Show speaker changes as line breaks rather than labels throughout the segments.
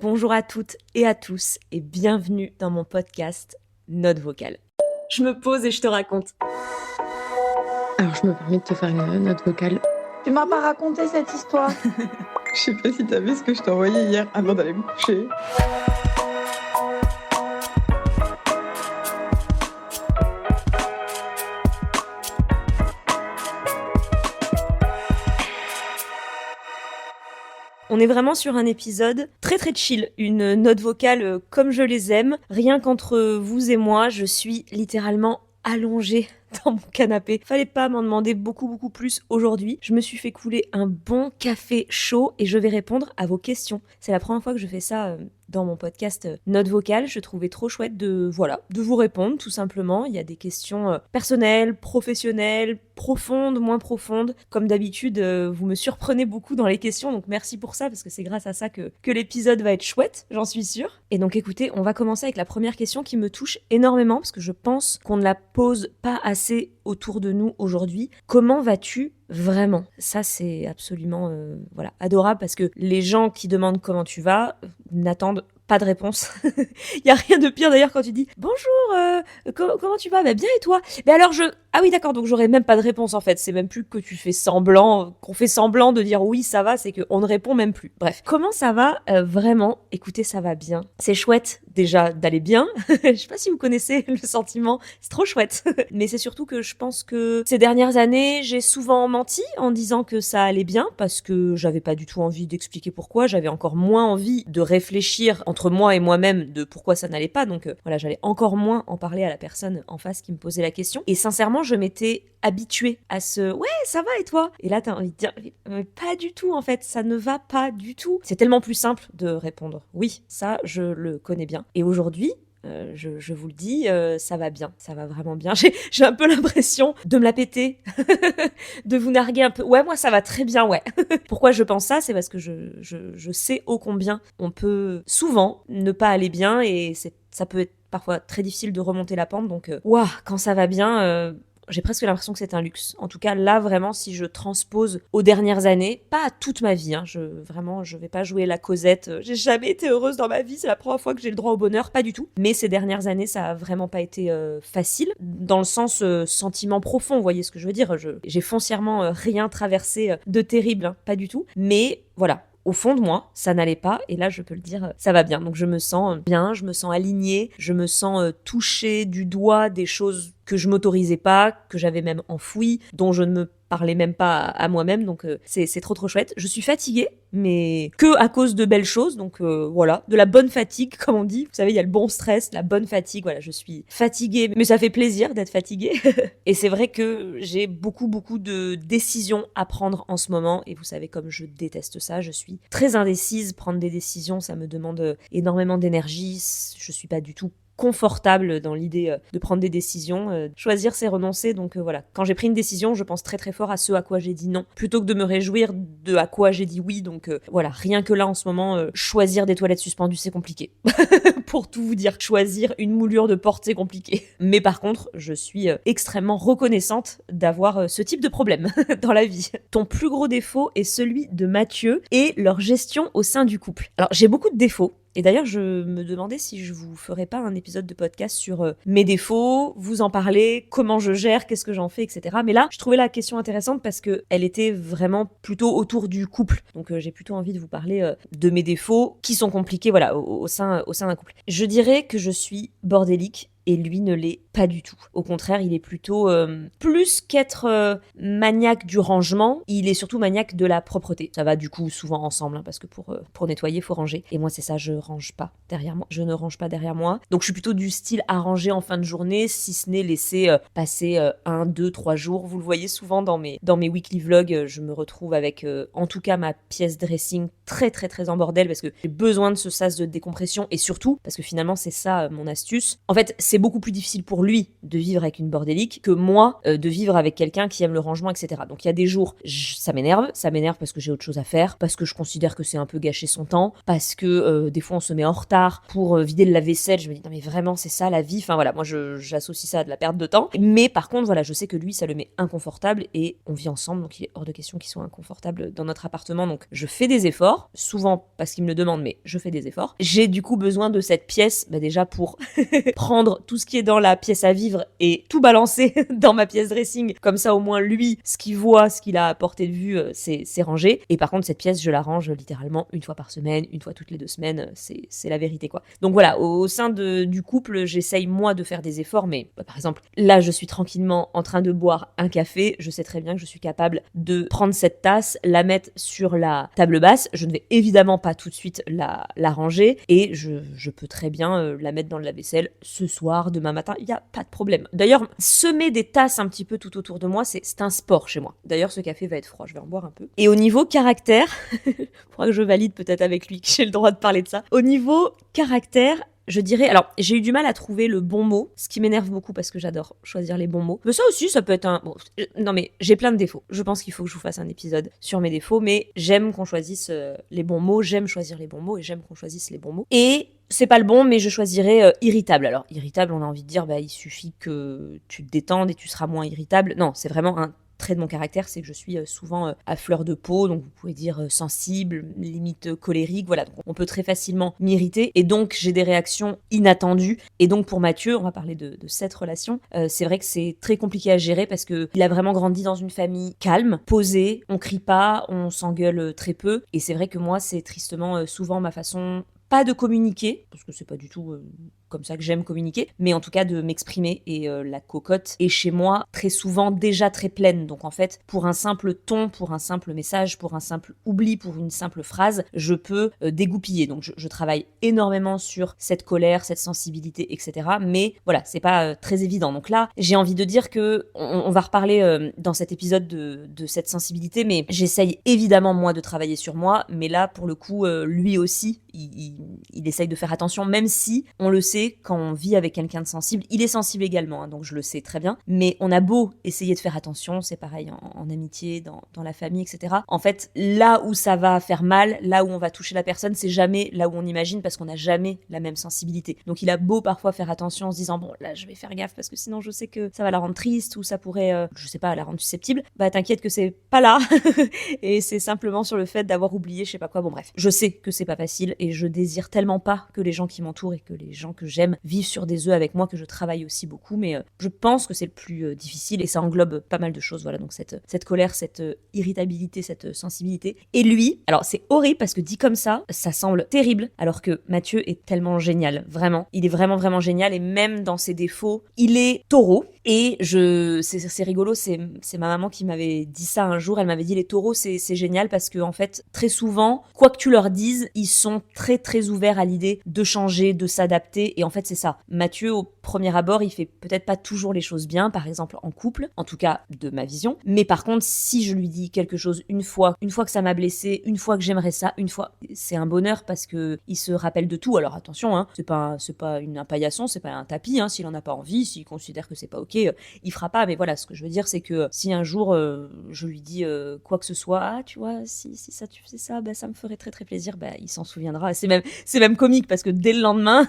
Bonjour à toutes et à tous et bienvenue dans mon podcast Note vocale. Je me pose et je te raconte.
Alors je me permets de te faire une note vocale.
Tu m'as pas raconté cette histoire.
Je sais pas si t'as vu ce que je t'ai envoyé hier avant d'aller me coucher.
On est vraiment sur un épisode très très chill, une note vocale comme je les aime. Rien qu'entre vous et moi, je suis littéralement allongée dans mon canapé. Fallait pas m'en demander beaucoup plus aujourd'hui. Je me suis fait couler un bon café chaud et je vais répondre à vos questions. C'est la première fois que je fais ça dans mon podcast Note vocale. Je trouvais trop chouette de vous répondre tout simplement. Il y a des questions personnelles, professionnelles, profondes, moins profondes. Comme d'habitude, vous me surprenez beaucoup dans les questions, donc merci pour ça parce que c'est grâce à ça que l'épisode va être chouette, j'en suis sûre. Et donc écoutez, on va commencer avec la première question qui me touche énormément parce que je pense qu'on ne la pose pas assez autour de nous aujourd'hui. Comment vas-tu vraiment? Ça c'est absolument adorable parce que les gens qui demandent comment tu vas n'attendent pas de réponse. Il y a rien de pire d'ailleurs quand tu dis bonjour, comment tu vas? Bah bien et toi? Mais alors ah oui d'accord, donc j'aurais même pas de réponse en fait. C'est même plus que tu fais semblant, qu'on fait semblant de dire oui ça va, c'est qu'on ne répond même plus. Bref, comment ça va vraiment? Écoutez, ça va bien. C'est chouette déjà d'aller bien. Je sais pas si vous connaissez le sentiment, c'est trop chouette. Mais c'est surtout que je pense que ces dernières années, j'ai souvent menti en disant que ça allait bien parce que j'avais pas du tout envie d'expliquer pourquoi, j'avais encore moins envie de réfléchir entre moi et moi-même de pourquoi ça n'allait pas, donc j'allais encore moins en parler à la personne en face qui me posait la question. Et sincèrement, je m'étais habituée à ce ouais ça va et toi? Et là t'as envie de dire mais pas du tout en fait, ça ne va pas du tout. C'est tellement plus simple de répondre oui, ça je le connais bien. Et aujourd'hui je vous le dis, ça va bien, ça va vraiment bien. J'ai un peu l'impression de me la péter, de vous narguer un peu. Ouais, moi ça va très bien, ouais. Pourquoi je pense ça? C'est parce que je sais ô combien on peut souvent ne pas aller bien et ça peut être parfois très difficile de remonter la pente. Donc, quand ça va bien, j'ai presque l'impression que c'est un luxe. En tout cas, là, vraiment, si je transpose aux dernières années, pas à toute ma vie, je vais pas jouer la Cosette. J'ai jamais été heureuse dans ma vie, c'est la première fois que j'ai le droit au bonheur, pas du tout. Mais ces dernières années, ça a vraiment pas été facile, dans le sens sentiment profond, vous voyez ce que je veux dire. J'ai foncièrement rien traversé de terrible, pas du tout. Mais voilà. Au fond de moi, ça n'allait pas, et là, je peux le dire, ça va bien. Donc je me sens bien, je me sens alignée, je me sens touchée du doigt des choses que je m'autorisais pas, que j'avais même enfouies, dont je ne me parlais même pas à moi-même, donc c'est trop chouette. Je suis fatiguée, mais que à cause de belles choses, donc de la bonne fatigue, comme on dit. Vous savez, il y a le bon stress, la bonne fatigue, je suis fatiguée, mais ça fait plaisir d'être fatiguée. Et c'est vrai que j'ai beaucoup de décisions à prendre en ce moment, et vous savez comme je déteste ça, je suis très indécise. Prendre des décisions, ça me demande énormément d'énergie, je suis pas du tout confortable dans l'idée de prendre des décisions. Choisir, c'est renoncer, donc Quand j'ai pris une décision, je pense très fort à ce à quoi j'ai dit non, plutôt que de me réjouir de à quoi j'ai dit oui, donc rien que là, en ce moment, choisir des toilettes suspendues, c'est compliqué. Pour tout vous dire, choisir une moulure de porte, c'est compliqué. Mais par contre, je suis extrêmement reconnaissante d'avoir ce type de problème dans la vie. Ton plus gros défaut est celui de Mathieu et leur gestion au sein du couple. Alors, j'ai beaucoup de défauts. Et d'ailleurs, je me demandais si je vous ferais pas un épisode de podcast sur mes défauts, vous en parler, comment je gère, qu'est-ce que j'en fais, etc. Mais là, je trouvais la question intéressante parce que elle était vraiment plutôt autour du couple. Donc j'ai plutôt envie de vous parler de mes défauts qui sont compliqués, au sein d'un couple. Je dirais que je suis bordélique. Et lui ne l'est pas du tout. Au contraire, il est plutôt, plus qu'être maniaque du rangement, il est surtout maniaque de la propreté. Ça va du coup souvent ensemble, parce que pour nettoyer, il faut ranger. Et moi, c'est ça, je range pas derrière moi. Je ne range pas derrière moi. Donc, je suis plutôt du style à ranger en fin de journée, si ce n'est laisser passer 1, 2, 3 jours. Vous le voyez souvent dans mes weekly vlogs, je me retrouve avec, en tout cas, ma pièce dressing très en bordel, parce que j'ai besoin de ce sas de décompression, et surtout, parce que finalement, c'est ça mon astuce. En fait, c'est c'est beaucoup plus difficile pour lui de vivre avec une bordélique que moi de vivre avec quelqu'un qui aime le rangement, etc. Donc il y a des jours, ça m'énerve parce que j'ai autre chose à faire, parce que je considère que c'est un peu gâcher son temps, parce que des fois on se met en retard pour vider le lave-vaisselle, je me dis non mais vraiment c'est ça la vie, enfin voilà, moi j'associe ça à de la perte de temps, mais par contre voilà, je sais que lui ça le met inconfortable et on vit ensemble, donc il est hors de question qu'il soit inconfortable dans notre appartement, donc je fais des efforts, souvent parce qu'il me le demande, mais je fais des efforts. J'ai du coup besoin de cette pièce, déjà pour prendre tout ce qui est dans la pièce à vivre et tout balancer dans ma pièce dressing, comme ça au moins lui, ce qu'il voit, ce qu'il a à portée de vue, c'est rangé. Et par contre cette pièce je la range littéralement une fois par semaine, une fois toutes les 2 semaines, c'est la vérité quoi. Donc voilà, au sein du couple, j'essaye moi de faire des efforts, mais par exemple là je suis tranquillement en train de boire un café, je sais très bien que je suis capable de prendre cette tasse, la mettre sur la table basse, je ne vais évidemment pas tout de suite la ranger et je peux très bien la mettre dans le lave-vaisselle ce soir, demain matin, il n'y a pas de problème. D'ailleurs, semer des tasses un petit peu tout autour de moi, c'est un sport chez moi. D'ailleurs, ce café va être froid, je vais en boire un peu. Et au niveau caractère, faudra que je valide peut-être avec lui que j'ai le droit de parler de ça. Au niveau caractère, je dirais, alors j'ai eu du mal à trouver le bon mot, ce qui m'énerve beaucoup parce que j'adore choisir les bons mots. Mais ça aussi, ça peut être un... Bon, non mais j'ai plein de défauts. Je pense qu'il faut que je vous fasse un épisode sur mes défauts, mais j'aime qu'on choisisse les bons mots, j'aime choisir les bons mots et j'aime qu'on choisisse les bons mots. Et c'est pas le bon, mais je choisirais irritable. Alors irritable, on a envie de dire, il suffit que tu te détendes et tu seras moins irritable. Non, c'est vraiment un trait de mon caractère, c'est que je suis souvent à fleur de peau, donc vous pouvez dire sensible, limite colérique, voilà, donc on peut très facilement m'irriter, et donc j'ai des réactions inattendues, et donc pour Mathieu, on va parler de cette relation, c'est vrai que c'est très compliqué à gérer, parce que il a vraiment grandi dans une famille calme, posée, on crie pas, on s'engueule très peu, et c'est vrai que moi, c'est tristement souvent ma façon, pas de communiquer, parce que c'est pas du tout comme ça que j'aime communiquer, mais en tout cas de m'exprimer. Et la cocotte est chez moi très souvent déjà très pleine. Donc en fait, pour un simple ton, pour un simple message, pour un simple oubli, pour une simple phrase, je peux dégoupiller. Donc je travaille énormément sur cette colère, cette sensibilité, etc. Mais voilà, c'est pas très évident. Donc là, j'ai envie de dire que on va reparler dans cet épisode de cette sensibilité, mais j'essaye évidemment moi de travailler sur moi. Mais là, pour le coup, lui aussi, il essaye de faire attention, même si on le sait, quand on vit avec quelqu'un de sensible, il est sensible également, donc je le sais très bien, mais on a beau essayer de faire attention, c'est pareil en amitié, dans la famille, etc. En fait, là où ça va faire mal, là où on va toucher la personne, c'est jamais là où on imagine, parce qu'on n'a jamais la même sensibilité. Donc il a beau parfois faire attention en se disant, bon là je vais faire gaffe parce que sinon je sais que ça va la rendre triste, ou ça pourrait, je sais pas, la rendre susceptible, t'inquiète que c'est pas là, et c'est simplement sur le fait d'avoir oublié je sais pas quoi, bon bref. Je sais que c'est pas facile, et je désire tellement pas que les gens qui m'entourent et que les gens que j'aime vivent sur des œufs avec moi, que je travaille aussi beaucoup, mais je pense que c'est le plus difficile, et ça englobe pas mal de choses, voilà, donc cette colère, cette irritabilité, cette sensibilité. Et lui, alors c'est horrible parce que dit comme ça semble terrible, alors que Mathieu est tellement génial, vraiment, il est vraiment vraiment génial, et même dans ses défauts, il est taureau, et c'est rigolo, c'est ma maman qui m'avait dit ça un jour, elle m'avait dit les taureaux c'est génial parce que en fait, très souvent, quoi que tu leur dises, ils sont très très ouverts à l'idée de changer, de s'adapter, et en fait c'est ça. Mathieu, au premier abord, il fait peut-être pas toujours les choses bien, par exemple en couple, en tout cas de ma vision, mais par contre, si je lui dis quelque chose une fois que ça m'a blessé, une fois que j'aimerais ça, une fois, c'est un bonheur parce que il se rappelle de tout. Alors attention, c'est pas un paillasson, c'est pas un tapis, s'il en a pas envie, s'il considère que c'est pas ok, il fera pas, mais voilà, ce que je veux dire, c'est que si un jour je lui dis quoi que ce soit, tu vois, si ça tu faisais ça, ça me ferait très très plaisir, il s'en souviendra. C'est même comique parce que dès le lendemain,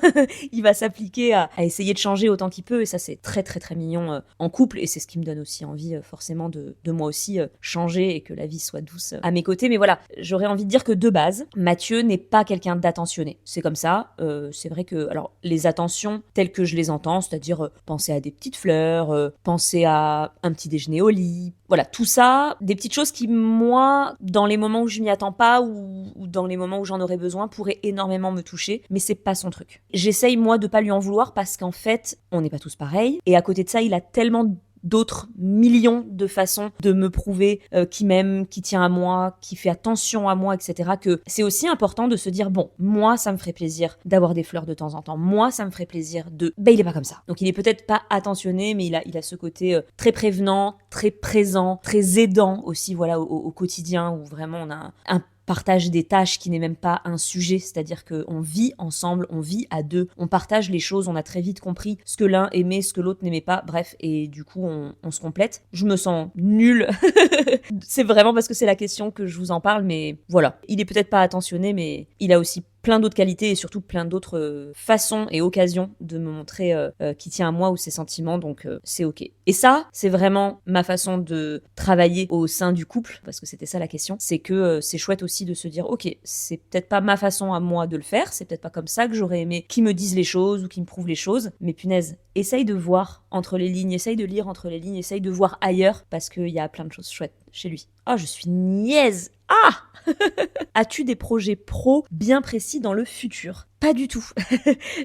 il va s'appliquer à essayer de changer autant qu'il peut, et ça c'est très très très mignon en couple, et c'est ce qui me donne aussi envie forcément de moi aussi changer et que la vie soit douce à mes côtés. Mais voilà, j'aurais envie de dire que de base, Mathieu n'est pas quelqu'un d'attentionné. C'est comme ça, c'est vrai que alors les attentions telles que je les entends, c'est-à-dire penser à des petites fleurs, penser à un petit déjeuner au lit, voilà, tout ça, des petites choses qui, moi, dans les moments où je m'y attends pas, ou dans les moments où j'en aurais besoin, pourraient énormément me toucher, mais c'est pas son truc. J'essaye, moi, de pas lui en vouloir parce qu'en fait, on n'est pas tous pareils, et à côté de ça, il a tellement d'autres millions de façons de me prouver qu'il m'aime, qu'il tient à moi, qu'il fait attention à moi, etc. que c'est aussi important de se dire, bon, moi, ça me ferait plaisir d'avoir des fleurs de temps en temps. Moi, ça me ferait plaisir de... il est pas comme ça. Donc, il est peut-être pas attentionné, mais il a ce côté très prévenant, très présent, très aidant aussi, voilà, au quotidien, où vraiment on a un partage des tâches qui n'est même pas un sujet, c'est-à-dire qu'on vit ensemble, on vit à deux, on partage les choses, on a très vite compris ce que l'un aimait, ce que l'autre n'aimait pas, bref, et du coup on se complète. Je me sens nulle, c'est vraiment parce que c'est la question que je vous en parle, mais voilà. Il est peut-être pas attentionné, mais il a aussi plein d'autres qualités et surtout plein d'autres façons et occasions de me montrer qui tient à moi ou ses sentiments, donc c'est ok. Et ça, c'est vraiment ma façon de travailler au sein du couple, parce que c'était ça la question, c'est que c'est chouette aussi de se dire ok, c'est peut-être pas ma façon à moi de le faire, c'est peut-être pas comme ça que j'aurais aimé qu'ils me disent les choses ou qu'ils me prouvent les choses, mais punaise, essaye de voir entre les lignes, essaye de lire entre les lignes, essaye de voir ailleurs, parce qu'il y a plein de choses chouettes chez lui. Oh, je suis niaise. Ah As-tu des projets pro bien précis dans le futur ? Pas du tout.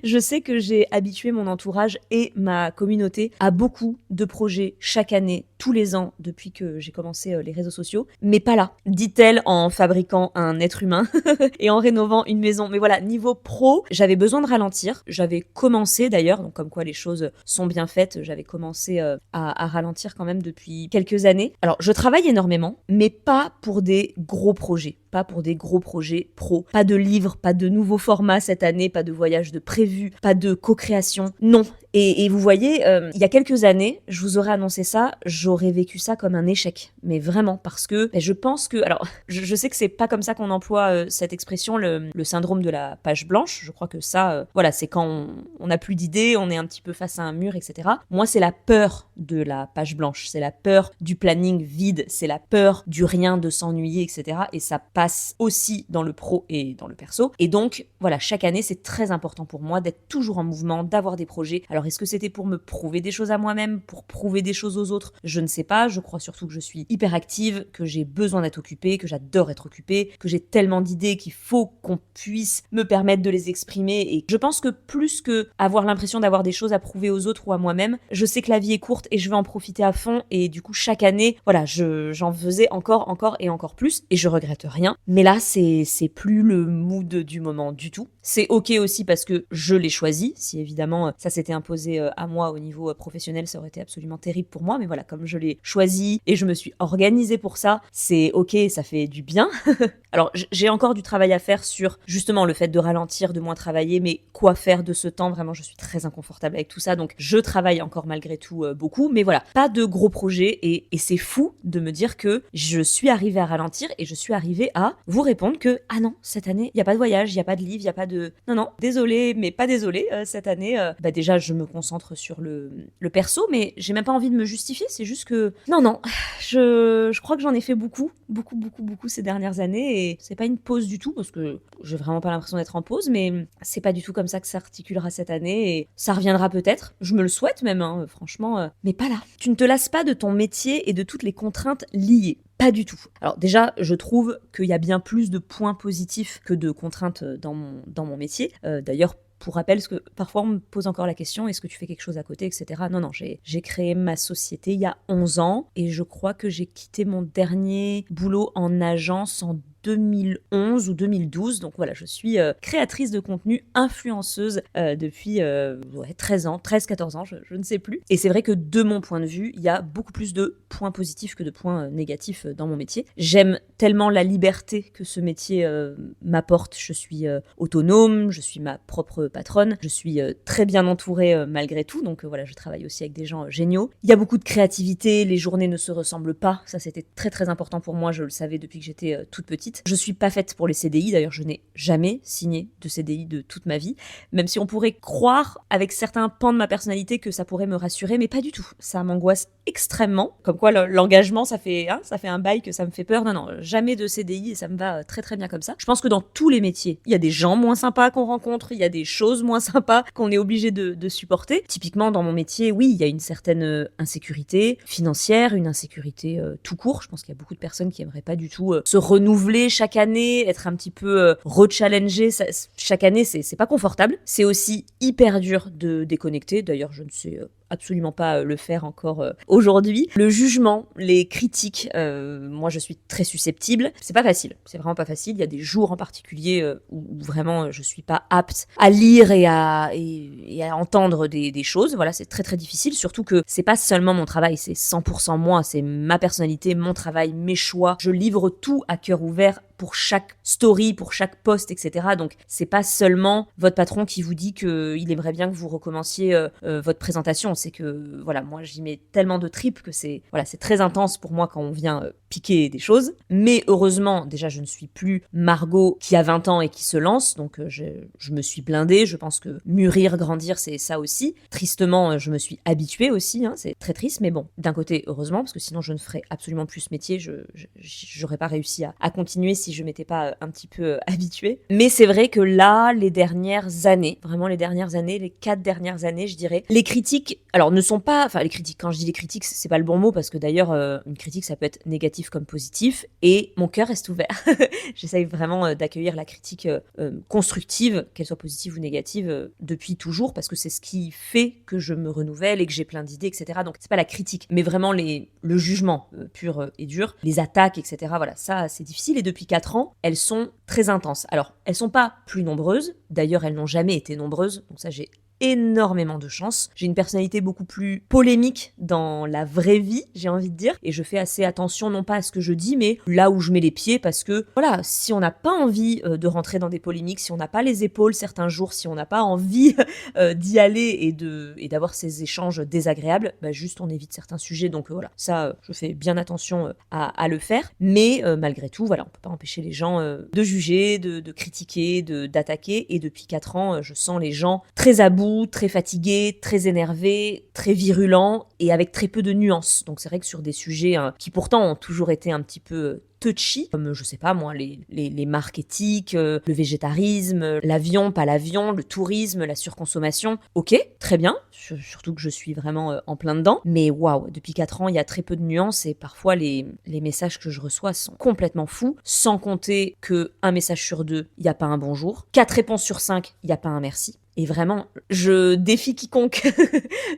Je sais que j'ai habitué mon entourage et ma communauté à beaucoup de projets chaque année, tous les ans, depuis que j'ai commencé les réseaux sociaux, mais pas là, dit-elle en fabriquant un être humain et en rénovant une maison. Mais voilà, niveau pro, j'avais besoin de ralentir. J'avais commencé d'ailleurs, donc comme quoi les choses sont bien faites, j'avais commencé à ralentir quand même depuis quelques années. Alors, je travaille énormément, mais pas pour des gros projets. Pas pour des gros projets pro. Pas de livres, pas de nouveaux formats cette année, pas de voyage de prévu, pas de co-création. Non. Et vous voyez, il y a quelques années, je vous aurais annoncé ça, j'aurais vécu ça comme un échec. Mais vraiment, parce que je pense que... Alors, je sais que c'est pas comme ça qu'on emploie cette expression, le syndrome de la page blanche. Je crois que ça, voilà, c'est quand on n'a plus d'idées, on est un petit peu face à un mur, etc. Moi, c'est la peur de la page blanche. C'est la peur du planning vide. C'est la peur du rien, de s'ennuyer, etc. Et ça passe aussi dans le pro et dans le perso. Et donc, voilà, chaque année, c'est très important pour moi d'être toujours en mouvement, d'avoir des projets. Alors, est-ce que c'était pour me prouver des choses à moi-même, pour prouver des choses aux autres ? Je ne sais pas. Je crois surtout que je suis hyper active, que j'ai besoin d'être occupée, que j'adore être occupée, que j'ai tellement d'idées qu'il faut qu'on puisse me permettre de les exprimer. Et je pense que plus que avoir l'impression d'avoir des choses à prouver aux autres ou à moi-même, je sais que la vie est courte et je veux en profiter à fond. Et du coup, chaque année, voilà, j'en faisais encore et encore plus. Et je regrette rien. Mais là, c'est plus le mood du moment du tout. C'est ok aussi parce que je l'ai choisi. Si évidemment ça s'était imposé à moi au niveau professionnel, ça aurait été absolument terrible pour moi. Mais voilà, comme je l'ai choisi et je me suis organisée pour ça, c'est ok, ça fait du bien. Alors, j'ai encore du travail à faire sur justement le fait de ralentir, de moins travailler, mais quoi faire de ce temps ? Vraiment, je suis très inconfortable avec tout ça. Donc, je travaille encore malgré tout beaucoup. Mais voilà, pas de gros projets. Et c'est fou de me dire que je suis arrivée à ralentir et je suis arrivée à vous répondre que, ah non, cette année, il n'y a pas de voyage, il n'y a pas de livre, il n'y a pas de... Non, désolé, mais pas désolé. Cette année, déjà, je me concentre sur le perso, mais j'ai même pas envie de me justifier. C'est juste que, non, je crois que j'en ai fait beaucoup ces dernières années et c'est pas une pause du tout parce que j'ai vraiment pas l'impression d'être en pause, mais c'est pas du tout comme ça que ça articulera cette année et ça reviendra peut-être. Je me le souhaite même, hein, franchement, mais pas là. Tu ne te lasses pas de ton métier et de toutes les contraintes liées. Pas du tout. Alors déjà, je trouve qu'il y a bien plus de points positifs que de contraintes dans mon métier. D'ailleurs, pour rappel, parce que parfois on me pose encore la question, est-ce que tu fais quelque chose à côté, etc. Non, j'ai créé ma société il y a 11 ans et je crois que j'ai quitté mon dernier boulot en agence en 2011 ou 2012. Donc voilà, je suis créatrice de contenu, influenceuse depuis 13-14 ans, je ne sais plus. Et c'est vrai que de mon point de vue, il y a beaucoup plus de points positifs que de points négatifs dans mon métier. J'aime tellement la liberté que ce métier m'apporte. Je suis autonome, je suis ma propre patronne, je suis très bien entourée malgré tout. Donc voilà, je travaille aussi avec des gens géniaux. Il y a beaucoup de créativité, les journées ne se ressemblent pas. Ça, c'était très très important pour moi, je le savais depuis que j'étais toute petite. Je suis pas faite pour les CDI, d'ailleurs je n'ai jamais signé de CDI de toute ma vie, même si on pourrait croire avec certains pans de ma personnalité que ça pourrait me rassurer, mais pas du tout. Ça m'angoisse extrêmement, comme quoi l'engagement ça fait un bail que ça me fait peur. Non, jamais de CDI et ça me va très très bien comme ça. Je pense que dans tous les métiers, il y a des gens moins sympas qu'on rencontre, il y a des choses moins sympas qu'on est obligé de supporter. Typiquement dans mon métier, oui, il y a une certaine insécurité financière, une insécurité tout court. Je pense qu'il y a beaucoup de personnes qui aimeraient pas du tout se renouveler chaque année, être un petit peu re-challengé chaque année, c'est pas confortable. C'est aussi hyper dur de déconnecter. D'ailleurs, je ne sais absolument pas le faire encore aujourd'hui. Le jugement, les critiques, moi je suis très susceptible. C'est pas facile, c'est vraiment pas facile. Il y a des jours en particulier où vraiment je suis pas apte à lire et à entendre des choses. Voilà, c'est très très difficile, surtout que c'est pas seulement mon travail, c'est 100% moi, c'est ma personnalité, mon travail, mes choix. Je livre tout à cœur ouvert pour chaque story, pour chaque post, etc. Donc c'est pas seulement votre patron qui vous dit qu'il aimerait bien que vous recommenciez votre présentation. C'est que voilà, moi j'y mets tellement de tripes que c'est très intense pour moi quand on vient piquer des choses. Mais heureusement, déjà je ne suis plus Margot qui a 20 ans et qui se lance, donc je me suis blindée. Je pense que mûrir, grandir, c'est ça aussi. Tristement, je me suis habituée aussi, c'est très triste, mais bon, d'un côté heureusement, parce que sinon je ne ferais absolument plus ce métier, j'aurais pas réussi à continuer si je m'étais pas un petit peu habituée. Mais c'est vrai que là, les dernières années, vraiment les dernières années, les 4 dernières années, je dirais, les critiques, alors ne sont pas, enfin les critiques, quand je dis les critiques, c'est pas le bon mot, parce que d'ailleurs, une critique, ça peut être négatif comme positif, et mon cœur reste ouvert. J'essaye vraiment d'accueillir la critique constructive, qu'elle soit positive ou négative, depuis toujours, parce que c'est ce qui fait que je me renouvelle et que j'ai plein d'idées, etc. Donc c'est pas la critique, mais vraiment le jugement pur et dur, les attaques, etc. Voilà, ça c'est difficile, et depuis 4 ans, elles sont très intenses. Alors, elles sont pas plus nombreuses, d'ailleurs elles n'ont jamais été nombreuses, donc ça j'ai énormément de chance. J'ai une personnalité beaucoup plus polémique dans la vraie vie, j'ai envie de dire, et je fais assez attention non pas à ce que je dis, mais là où je mets les pieds, parce que voilà, si on n'a pas envie de rentrer dans des polémiques, si on n'a pas les épaules certains jours, si on n'a pas envie d'y aller et d'avoir ces échanges désagréables, juste on évite certains sujets, donc voilà, ça je fais bien attention à le faire, mais malgré tout, voilà, on peut pas empêcher les gens de juger, de critiquer, d'attaquer, et depuis 4 ans, je sens les gens très à bout, très fatigué, très énervé, très virulent et avec très peu de nuances. Donc c'est vrai que sur des sujets qui pourtant ont toujours été un petit peu touchy, comme je sais pas moi, les marques éthiques, le végétarisme, l'avion, pas l'avion, le tourisme, la surconsommation, ok, très bien, surtout que je suis vraiment en plein dedans, mais waouh, depuis 4 ans, il y a très peu de nuances et parfois les messages que je reçois sont complètement fous, sans compter que un message sur 2, il n'y a pas un bonjour, 4 réponses sur 5, il n'y a pas un merci. Et vraiment, je défie quiconque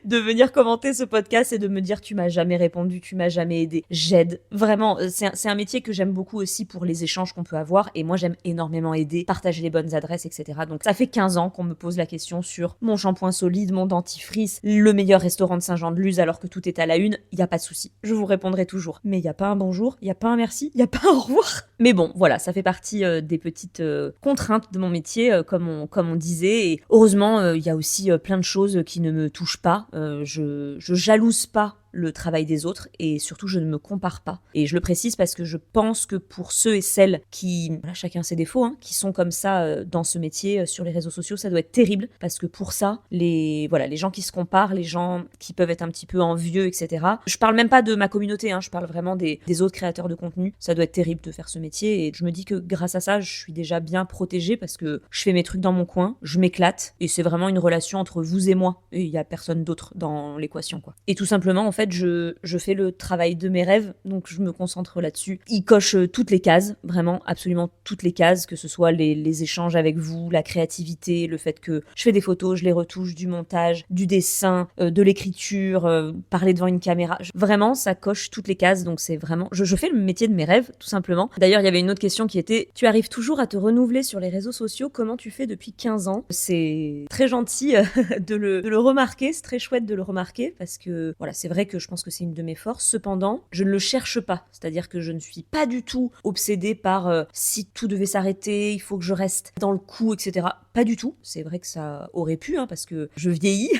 de venir commenter ce podcast et de me dire tu m'as jamais répondu, tu m'as jamais aidé. J'aide. Vraiment, c'est un métier que j'aime beaucoup aussi pour les échanges qu'on peut avoir. Et moi, j'aime énormément aider, partager les bonnes adresses, etc. Donc ça fait 15 ans qu'on me pose la question sur mon shampoing solide, mon dentifrice, le meilleur restaurant de Saint-Jean-de-Luz alors que tout est à la une. Il n'y a pas de souci. Je vous répondrai toujours. Mais il n'y a pas un bonjour, il n'y a pas un merci, il n'y a pas un au revoir. Mais bon, voilà, ça fait partie des petites contraintes de mon métier, comme on disait. Et heureusement, il y a aussi plein de choses qui ne me touchent pas. Je jalouse pas le travail des autres et surtout je ne me compare pas. Et je le précise parce que je pense que pour ceux et celles qui, voilà, chacun ses défauts, qui sont comme ça dans ce métier, sur les réseaux sociaux, ça doit être terrible parce que pour ça, les gens qui se comparent, les gens qui peuvent être un petit peu envieux, etc. Je parle même pas de ma communauté, je parle vraiment des autres créateurs de contenu. Ça doit être terrible de faire ce métier et je me dis que grâce à ça, je suis déjà bien protégée parce que je fais mes trucs dans mon coin, je m'éclate et c'est vraiment une relation entre vous et moi et il y a personne d'autre dans l'équation, quoi. Et tout simplement, en fait, je fais le travail de mes rêves, donc je me concentre là-dessus. Il coche toutes les cases, vraiment, absolument toutes les cases, que ce soit les échanges avec vous, la créativité, le fait que je fais des photos, je les retouche, du montage, du dessin, de l'écriture, parler devant une caméra. Vraiment, ça coche toutes les cases, donc c'est vraiment... Je fais le métier de mes rêves, tout simplement. D'ailleurs, il y avait une autre question qui était: tu arrives toujours à te renouveler sur les réseaux sociaux, comment tu fais depuis 15 ans? C'est très gentil de le remarquer, c'est très chouette de le remarquer, parce que voilà, c'est vrai que je pense que c'est une de mes forces. Cependant, je ne le cherche pas. C'est-à-dire que je ne suis pas du tout obsédée par si tout devait s'arrêter, il faut que je reste dans le coup, etc. Pas du tout. C'est vrai que ça aurait pu, parce que je vieillis.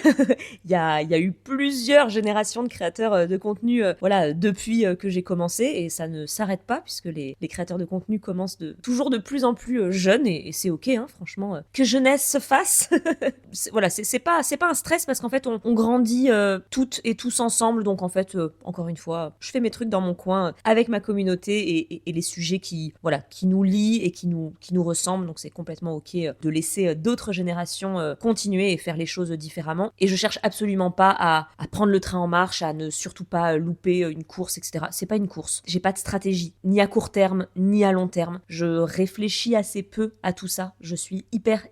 il y a eu plusieurs générations de créateurs de contenu depuis que j'ai commencé et ça ne s'arrête pas puisque les créateurs de contenu commencent toujours de plus en plus jeunes et c'est ok, franchement, que jeunesse se fasse. C'est pas un stress parce qu'en fait on grandit toutes et tous ensemble ressemble. Donc en fait, encore une fois, je fais mes trucs dans mon coin avec ma communauté et les sujets qui nous lient et qui nous ressemblent. Donc c'est complètement ok de laisser d'autres générations continuer et faire les choses différemment. Et je cherche absolument pas à prendre le train en marche, à ne surtout pas louper une course, etc. C'est pas une course. J'ai pas de stratégie, ni à court terme, ni à long terme. Je réfléchis assez peu à tout ça. Je suis hyper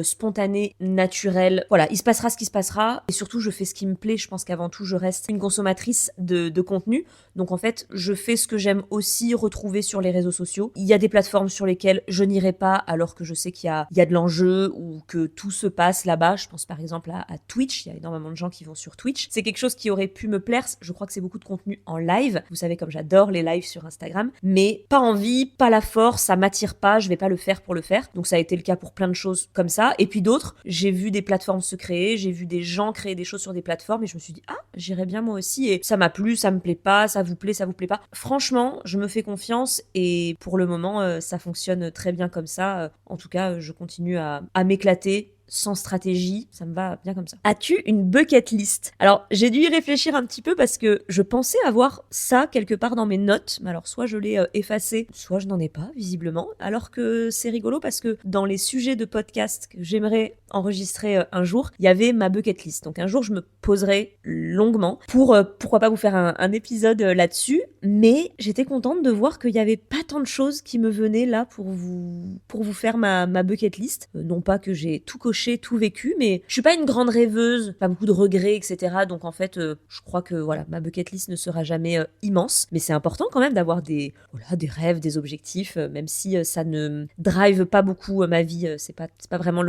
spontanée, naturelle. Voilà, il se passera ce qui se passera. Et surtout, je fais ce qui me plaît. Je pense qu'avant tout, je reste une consommatrice de contenu. Donc en fait, je fais ce que j'aime aussi retrouver sur les réseaux sociaux. Il y a des plateformes sur lesquelles je n'irai pas alors que je sais qu'il y a de l'enjeu ou que tout se passe là-bas. Je pense par exemple à Twitch. Il y a énormément de gens qui vont sur Twitch. C'est quelque chose qui aurait pu me plaire. Je crois que c'est beaucoup de contenu en live. Vous savez comme j'adore les lives sur Instagram. Mais pas envie, pas la force, ça m'attire pas, je vais pas le faire pour le faire. Donc ça a été le cas pour plein de choses comme ça. Et puis d'autres, j'ai vu des plateformes se créer, j'ai vu des gens créer des choses sur des plateformes et je me suis dit, j'irais bien moi aussi. Et ça m'a plu, ça me plaît pas, ça vous plaît pas. Franchement, je me fais confiance et pour le moment, ça fonctionne très bien comme ça. En tout cas, je continue à m'éclater. Sans stratégie, ça me va bien comme ça. As-tu une bucket list? Alors, j'ai dû y réfléchir un petit peu parce que je pensais avoir ça quelque part dans mes notes, mais alors soit je l'ai effacé, soit je n'en ai pas, visiblement. Alors que c'est rigolo parce que dans les sujets de podcast que j'aimerais enregistrer un jour, il y avait ma bucket list. Donc un jour, je me poserai longuement pour, pourquoi pas vous faire un épisode là-dessus, mais j'étais contente de voir qu'il y avait pas tant de choses qui me venaient là pour vous faire ma bucket list. Non pas que j'ai tout coché, tout vécu, mais je suis pas une grande rêveuse, pas beaucoup de regrets, etc. Donc en fait, je crois que voilà, ma bucket list ne sera jamais immense, mais c'est important quand même d'avoir des rêves, des objectifs, même si ça ne drive pas beaucoup ma vie, c'est pas vraiment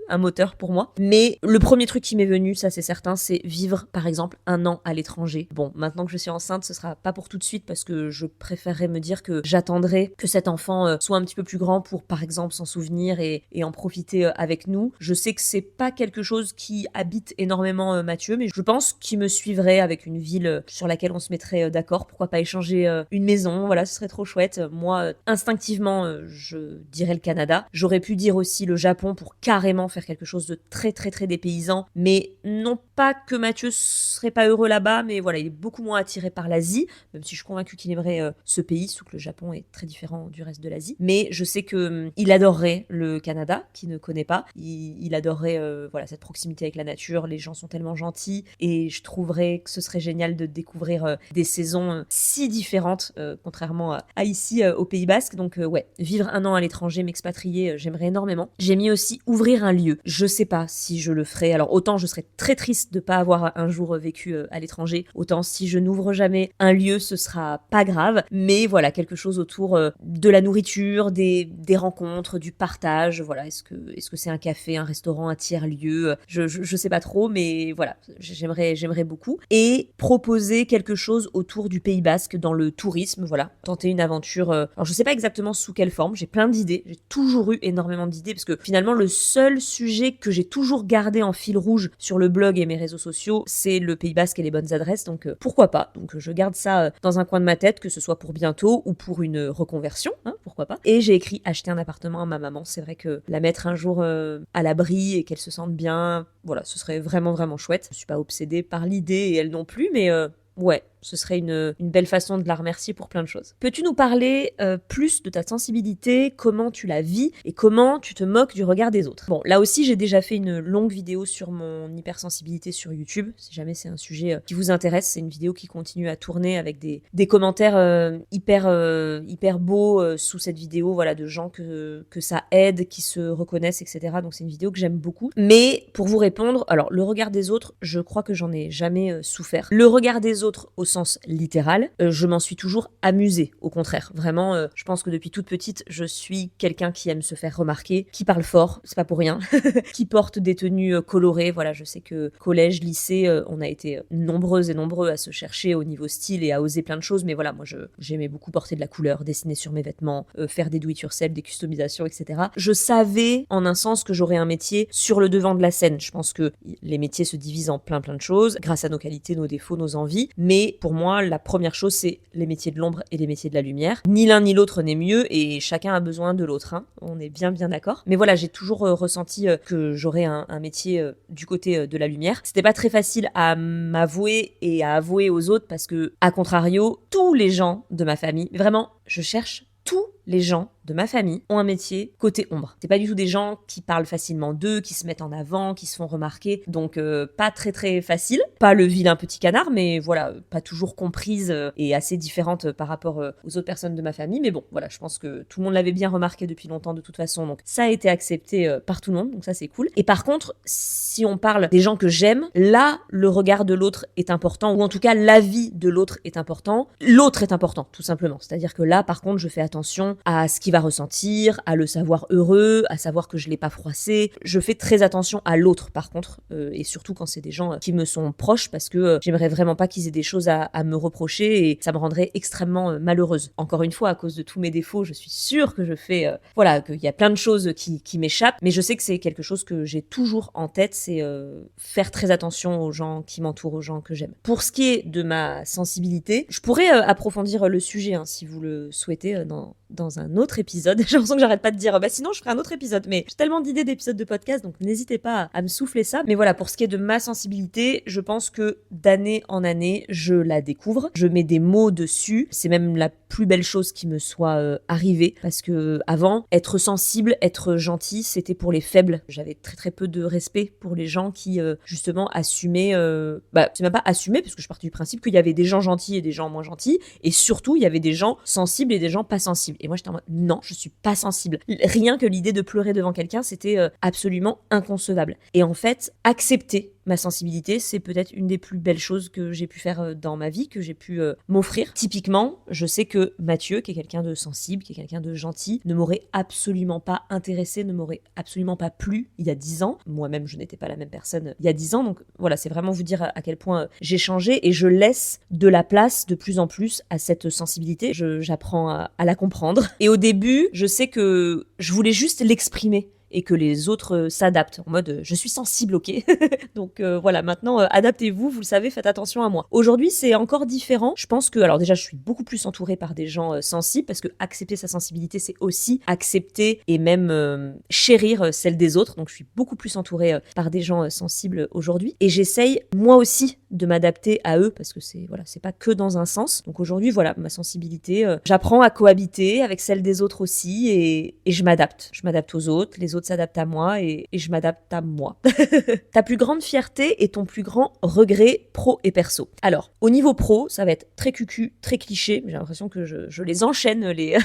un moteur pour moi. Mais le premier truc qui m'est venu, ça c'est certain, c'est vivre par exemple 1 an à l'étranger. Bon, maintenant que je suis enceinte, ce sera pas pour tout de suite parce que je préférerais me dire que j'attendrai que cet enfant soit un petit peu plus grand pour par exemple s'en souvenir et en profiter avec nous. Je sais que c'est pas quelque chose qui habite énormément Mathieu, mais je pense qu'il me suivrait avec une ville sur laquelle on se mettrait d'accord. Pourquoi pas échanger une maison, voilà, ce serait trop chouette. Moi, instinctivement, je dirais le Canada. J'aurais pu dire aussi le Japon pour carrément faire quelque chose de très dépaysant, mais non pas que Mathieu serait pas heureux là-bas, mais voilà, il est beaucoup moins attiré par l'Asie, même si je suis convaincue qu'il aimerait ce pays, sauf que le Japon est très différent du reste de l'Asie. Mais je sais que il adorerait le Canada, qui ne connaît pas. Il adorerait cette proximité avec la nature, les gens sont tellement gentils et je trouverais que ce serait génial de découvrir des saisons si différentes, contrairement à ici au Pays Basque. Donc vivre 1 an à l'étranger, m'expatrier, j'aimerais énormément. J'ai mis aussi ouvrir un lieu. Je sais pas si je le ferai. Alors autant je serais très triste de pas avoir un jour vécu à l'étranger, autant si je n'ouvre jamais un lieu, ce sera pas grave. Mais voilà, quelque chose autour de la nourriture, des rencontres, du partage. Voilà, est-ce que c'est un café, un restaurant, un tiers-lieu, je sais pas trop, mais voilà, j'aimerais beaucoup. Et proposer quelque chose autour du Pays Basque dans le tourisme, voilà, tenter une aventure. Alors je sais pas exactement sous quelle forme, j'ai plein d'idées, j'ai toujours eu énormément d'idées, parce que finalement le seul sujet que j'ai toujours gardé en fil rouge sur le blog et mes réseaux sociaux, c'est le Pays Basque et les bonnes adresses, donc pourquoi pas. Donc je garde ça dans un coin de ma tête, que ce soit pour bientôt ou pour une reconversion, pourquoi pas. Et j'ai écrit acheter un appartement à ma maman, c'est vrai que la mettre un jour à l'abri et qu'elle se sente bien, voilà, ce serait vraiment chouette. Je suis pas obsédée par l'idée et elle non plus, mais ouais, ce serait une belle façon de la remercier pour plein de choses. Peux-tu nous parler plus de ta sensibilité, comment tu la vis et comment tu te moques du regard des autres? Bon, là aussi, j'ai déjà fait une longue vidéo sur mon hypersensibilité sur YouTube. Si jamais c'est un sujet qui vous intéresse, c'est une vidéo qui continue à tourner avec des commentaires hyper beaux sous cette vidéo, voilà, de gens que ça aide, qui se reconnaissent, etc. Donc c'est une vidéo que j'aime beaucoup. Mais pour vous répondre, alors le regard des autres, je crois que j'en ai jamais souffert. Le regard des autres au sens littéral, je m'en suis toujours amusée, au contraire. Vraiment, je pense que depuis toute petite, je suis quelqu'un qui aime se faire remarquer, qui parle fort, c'est pas pour rien, qui porte des tenues colorées. Voilà, je sais que collège, lycée, on a été nombreuses et nombreux à se chercher au niveau style et à oser plein de choses, mais voilà, moi j'aimais beaucoup porter de la couleur, dessiner sur mes vêtements, faire des do-it-yourself, des customisations, etc. Je savais, en un sens, que j'aurais un métier sur le devant de la scène. Je pense que les métiers se divisent en plein de choses, grâce à nos qualités, nos défauts, nos envies, mais pour moi, la première chose, c'est les métiers de l'ombre et les métiers de la lumière. Ni l'un ni l'autre n'est mieux et chacun a besoin de l'autre. Hein. On est bien d'accord. Mais voilà, j'ai toujours ressenti que j'aurais un métier du côté de la lumière. C'était pas très facile à m'avouer et à avouer aux autres parce que, à contrario, tous les gens de ma famille, vraiment, je cherche tous les gens de ma famille ont un métier côté ombre. C'est pas du tout des gens qui parlent facilement d'eux, qui se mettent en avant, qui se font remarquer. Donc pas très très facile. Pas le vilain petit canard, mais voilà, pas toujours comprise et assez différente par rapport aux autres personnes de ma famille. Mais bon, voilà, je pense que tout le monde l'avait bien remarqué depuis longtemps de toute façon. Donc ça a été accepté par tout le monde, donc ça c'est cool. Et par contre, si on parle des gens que j'aime, là, le regard de l'autre est important, ou en tout cas l'avis de l'autre est important. L'autre est important, tout simplement. C'est-à-dire que là, par contre, je fais attention à ce qu'il va ressentir, à le savoir heureux, à savoir que je l'ai pas froissé. Je fais très attention à l'autre par contre, et surtout quand c'est des gens qui me sont proches, parce que j'aimerais vraiment pas qu'ils aient des choses à me reprocher et ça me rendrait extrêmement malheureuse. Encore une fois, à cause de tous mes défauts, je suis sûre que je fais, voilà, qu'il y a plein de choses qui m'échappent, mais je sais que c'est quelque chose que j'ai toujours en tête, c'est faire très attention aux gens qui m'entourent, aux gens que j'aime. Pour ce qui est de ma sensibilité, je pourrais approfondir le sujet hein, si vous le souhaitez dans un autre épisode. J'ai l'impression que j'arrête pas de dire sinon je ferai un autre épisode, mais j'ai tellement d'idées d'épisodes de podcast, donc n'hésitez pas à me souffler ça. Mais voilà, pour ce qui est de ma sensibilité, je pense que d'année en année, je la découvre, je mets des mots dessus, c'est même la plus belle chose qui me soit arrivée, parce que avant, être sensible, être gentil, c'était pour les faibles. J'avais très très peu de respect pour les gens qui justement assumaient, c'est même pas assumer, parce que je partais du principe qu'il y avait des gens gentils et des gens moins gentils, et surtout il y avait des gens sensibles et des gens pas sensibles. Et moi j'étais en mode non, je suis pas sensible. Rien que l'idée de pleurer devant quelqu'un, c'était absolument inconcevable. Et en fait, accepter ma sensibilité, c'est peut-être une des plus belles choses que j'ai pu faire dans ma vie, que j'ai pu m'offrir. Typiquement, je sais que Mathieu, qui est quelqu'un de sensible, qui est quelqu'un de gentil, ne m'aurait absolument pas intéressé, ne m'aurait absolument pas plu il y a 10 ans. Moi-même, je n'étais pas la même personne il y a 10 ans. Donc voilà, c'est vraiment vous dire à quel point j'ai changé et je laisse de la place de plus en plus à cette sensibilité. J'apprends à la comprendre. Et au début, je sais que je voulais juste l'exprimer et que les autres s'adaptent en mode je suis sensible, ok. Donc voilà, maintenant adaptez-vous, vous le savez, faites attention à moi. Aujourd'hui c'est encore différent. Je pense que, alors déjà je suis beaucoup plus entourée par des gens sensibles, parce que accepter sa sensibilité c'est aussi accepter et même chérir celle des autres. Donc je suis beaucoup plus entourée par des gens sensibles aujourd'hui, et j'essaye moi aussi de m'adapter à eux, parce que c'est pas que dans un sens. Donc aujourd'hui voilà, ma sensibilité, j'apprends à cohabiter avec celle des autres aussi, et je m'adapte aux autres, les autres s'adaptent à moi et je m'adapte à moi. Ta plus grande fierté et ton plus grand regret pro et perso. Alors, au niveau pro, ça va être très cucu, très cliché. J'ai l'impression que je les enchaîne, les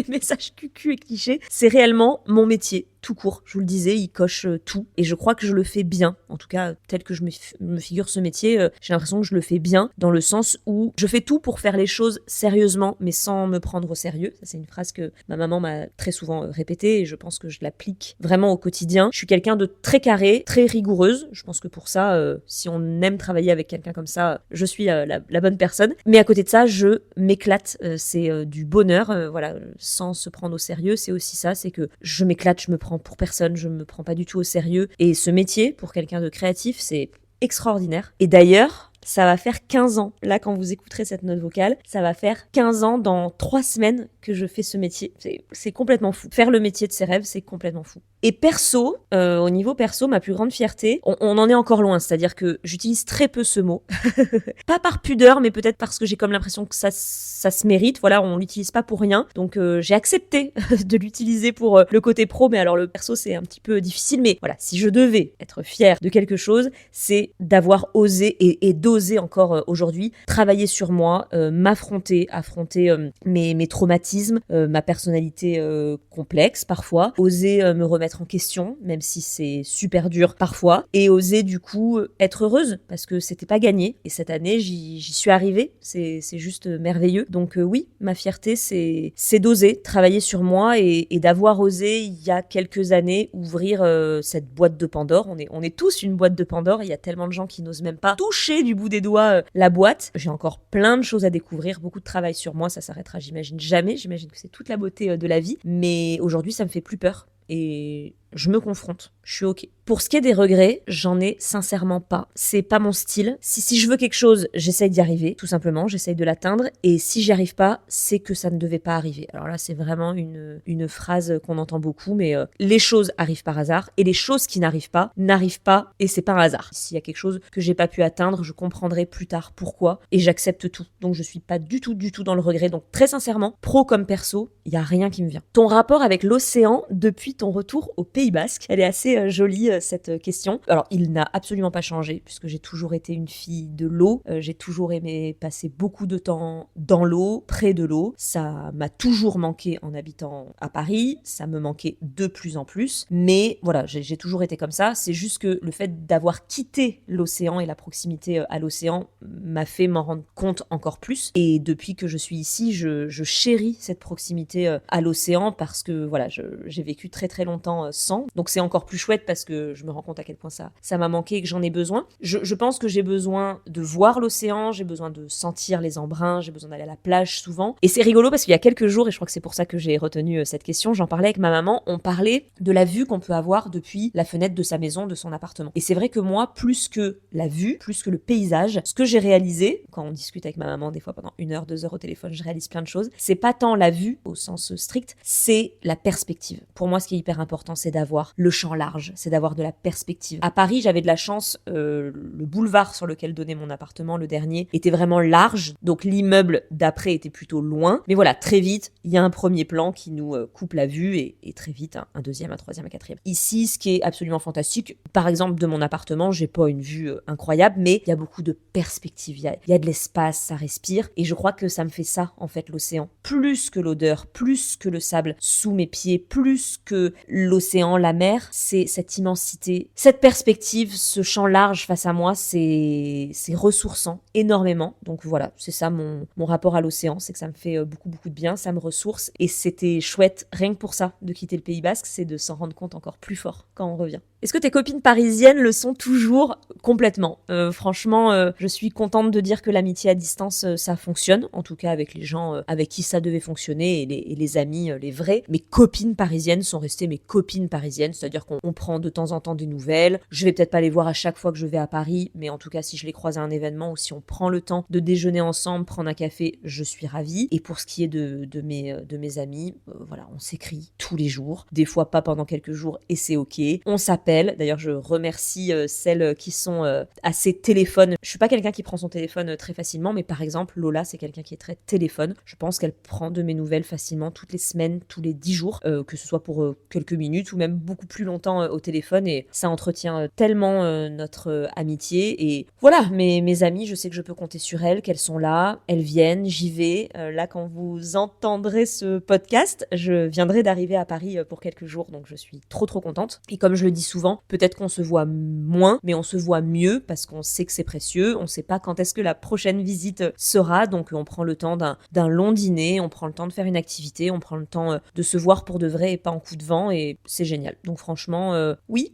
messages cucu et clichés. C'est réellement mon métier, tout court. Je vous le disais, il coche tout. Et je crois que je le fais bien. En tout cas, tel que je me figure ce métier, j'ai l'impression que je le fais bien, dans le sens où je fais tout pour faire les choses sérieusement, mais sans me prendre au sérieux. Ça, c'est une phrase que ma maman m'a très souvent répétée, et je pense que je l'applique vraiment au quotidien. Je suis quelqu'un de très carré, très rigoureuse. Je pense que pour ça, si on aime travailler avec quelqu'un comme ça, je suis la bonne personne. Mais à côté de ça, je m'éclate. C'est du bonheur, voilà, sans se prendre au sérieux. C'est aussi ça, c'est que je m'éclate, je me prends pour personne, je me prends pas du tout au sérieux. Et ce métier, pour quelqu'un de créatif, c'est extraordinaire. Et d'ailleurs, ça va faire 15 ans, là quand vous écouterez cette note vocale, ça va faire 15 ans dans 3 semaines que je fais ce métier. C'est complètement fou. Faire le métier de ses rêves, c'est complètement fou. Et perso, au niveau perso, ma plus grande fierté, on en est encore loin, c'est-à-dire que j'utilise très peu ce mot. Pas par pudeur, mais peut-être parce que j'ai comme l'impression que ça se mérite. Voilà, on l'utilise pas pour rien. Donc j'ai accepté de l'utiliser pour le côté pro, mais alors le perso c'est un petit peu difficile. Mais voilà, si je devais être fière de quelque chose, c'est d'avoir osé et d'oser encore aujourd'hui travailler sur moi, affronter mes traumatismes, ma personnalité complexe parfois, oser me remettre en question, même si c'est super dur parfois, et oser du coup être heureuse, parce que c'était pas gagné, et cette année j'y suis arrivée, c'est juste merveilleux. Donc oui, ma fierté c'est d'oser travailler sur moi et d'avoir osé il y a quelques années ouvrir cette boîte de Pandore. On est tous une boîte de Pandore, il y a tellement de gens qui n'osent même pas toucher du bout des doigts la boîte. J'ai encore plein de choses à découvrir, beaucoup de travail sur moi, ça s'arrêtera j'imagine jamais, j'imagine que c'est toute la beauté de la vie, mais aujourd'hui ça me fait plus peur. Et je me confronte, je suis ok. Pour ce qui est des regrets, j'en ai sincèrement pas. C'est pas mon style. Si je veux quelque chose, j'essaye d'y arriver, tout simplement, j'essaye de l'atteindre. Et si j'y arrive pas, c'est que ça ne devait pas arriver. Alors là, c'est vraiment une phrase qu'on entend beaucoup, mais les choses arrivent par hasard et les choses qui n'arrivent pas et c'est pas un hasard. S'il y a quelque chose que j'ai pas pu atteindre, je comprendrai plus tard pourquoi et j'accepte tout. Donc je suis pas du tout dans le regret. Donc très sincèrement, pro comme perso, il y a rien qui me vient. Ton rapport avec l'océan depuis ton retour au Pays Basque, elle est assez jolie cette question. Alors il n'a absolument pas changé puisque j'ai toujours été une fille de l'eau. J'ai toujours aimé passer beaucoup de temps dans l'eau, près de l'eau. Ça m'a toujours manqué en habitant à Paris. Ça me manquait de plus en plus. Mais voilà, j'ai toujours été comme ça. C'est juste que le fait d'avoir quitté l'océan et la proximité à l'océan m'a fait m'en rendre compte encore plus. Et depuis que je suis ici, je chéris cette proximité à l'océan parce que voilà, j'ai vécu très très longtemps sans. Donc c'est encore plus chouette parce que je me rends compte à quel point ça m'a manqué et que j'en ai besoin. Je pense que j'ai besoin de voir l'océan, j'ai besoin de sentir les embruns, j'ai besoin d'aller à la plage souvent. Et c'est rigolo parce qu'il y a quelques jours, et je crois que c'est pour ça que j'ai retenu cette question, j'en parlais avec ma maman, on parlait de la vue qu'on peut avoir depuis la fenêtre de sa maison, de son appartement. Et c'est vrai que moi, plus que la vue, plus que le paysage, ce que j'ai réalisé, quand on discute avec ma maman des fois pendant 1 heure, 2 heures au téléphone, je réalise plein de choses, c'est pas tant la vue au sens strict, c'est la perspective. Pour moi, ce qui est hyper important, c'est d'avoir le champ large, c'est d'avoir de la perspective. À Paris, j'avais de la chance, le boulevard sur lequel donnait mon appartement, le dernier, était vraiment large, donc l'immeuble d'après était plutôt loin. Mais voilà, très vite, il y a un premier plan qui nous coupe la vue et très vite, un deuxième, un troisième, un quatrième. Ici, ce qui est absolument fantastique, par exemple, de mon appartement, j'ai pas une vue incroyable, mais il y a beaucoup de perspectives, il y a de l'espace, ça respire, et je crois que ça me fait ça, en fait, l'océan. Plus que l'odeur, plus que le sable sous mes pieds, plus que l'océan, la mer, c'est cette immensité, cette perspective, ce champ large face à moi, c'est ressourçant énormément. Donc voilà, c'est ça mon rapport à l'océan, c'est que ça me fait beaucoup de bien, ça me ressource et c'était chouette, rien que pour ça, de quitter le Pays Basque, c'est de s'en rendre compte encore plus fort quand on revient. Est-ce que tes copines parisiennes le sont toujours? Complètement. Franchement, je suis contente de dire que l'amitié à distance, ça fonctionne, en tout cas avec les gens avec qui ça devait fonctionner et les amis, les vrais. Mes copines parisiennes sont restées mes copines parisiennes, c'est-à-dire qu'on prend de temps en temps des nouvelles. Je vais peut-être pas les voir à chaque fois que je vais à Paris, mais en tout cas si je les croise à un événement ou si on prend le temps de déjeuner ensemble, prendre un café, je suis ravie. Et pour ce qui est de mes amis, voilà, on s'écrit tous les jours, des fois pas pendant quelques jours et c'est ok. On s'appelle. D'ailleurs, je remercie celles qui sont à ces téléphones. Je suis pas quelqu'un qui prend son téléphone très facilement, mais par exemple, Lola, c'est quelqu'un qui est très téléphone. Je pense qu'elle prend de mes nouvelles facilement toutes les semaines, tous les 10 jours, que ce soit pour quelques minutes ou même beaucoup plus longtemps au téléphone. Et ça entretient tellement notre amitié. Et voilà, mes amies, je sais que je peux compter sur elles, qu'elles sont là, elles viennent, j'y vais. Là, quand vous entendrez ce podcast, je viendrai d'arriver à Paris pour quelques jours, donc je suis trop contente. Et comme je le dis souvent, peut-être qu'on se voit moins, mais on se voit mieux parce qu'on sait que c'est précieux, on sait pas quand est-ce que la prochaine visite sera, donc on prend le temps d'un long dîner, on prend le temps de faire une activité, on prend le temps de se voir pour de vrai et pas en coup de vent, et c'est génial. Donc franchement, oui,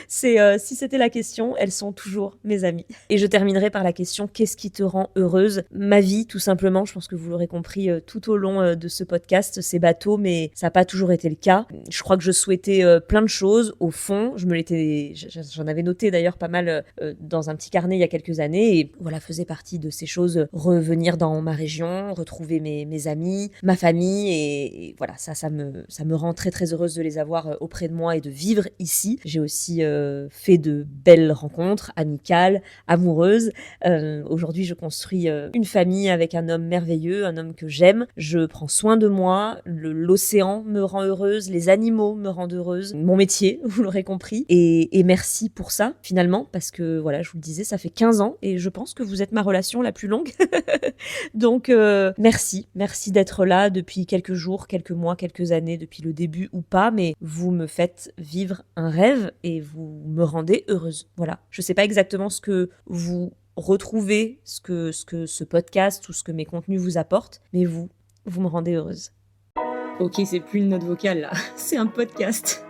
c'est si c'était la question, elles sont toujours mes amies. Et je terminerai par la question, qu'est-ce qui te rend heureuse? Ma vie, tout simplement, je pense que vous l'aurez compris tout au long de ce podcast, c'est bateau, mais ça n'a pas toujours été le cas. Je crois que je souhaitais plein de choses, au fond, j'en avais noté d'ailleurs pas mal dans un petit carnet il y a quelques années, et voilà, faisait partie de ces choses, revenir dans ma région, retrouver mes amis, ma famille, et voilà, ça me rend très heureuse de les avoir auprès de moi et de vivre ici. J'ai aussi fait de belles rencontres amicales, amoureuses. Aujourd'hui, je construis une famille avec un homme merveilleux, un homme que j'aime. Je prends soin de moi, l'océan me rend heureuse, les animaux me rendent heureuse, mon métier, vous l'aurez compris. Et merci pour ça, finalement, parce que, voilà, je vous le disais, ça fait 15 ans et je pense que vous êtes ma relation la plus longue. Donc, merci d'être là depuis quelques jours, quelques mois, quelques années, depuis le début ou pas, mais vous me faites vivre un rêve et vous me rendez heureuse. Voilà. Je sais pas exactement ce que vous retrouvez, ce que ce podcast ou ce que mes contenus vous apportent, mais vous me rendez heureuse.
Ok, c'est plus une note vocale là, c'est un podcast.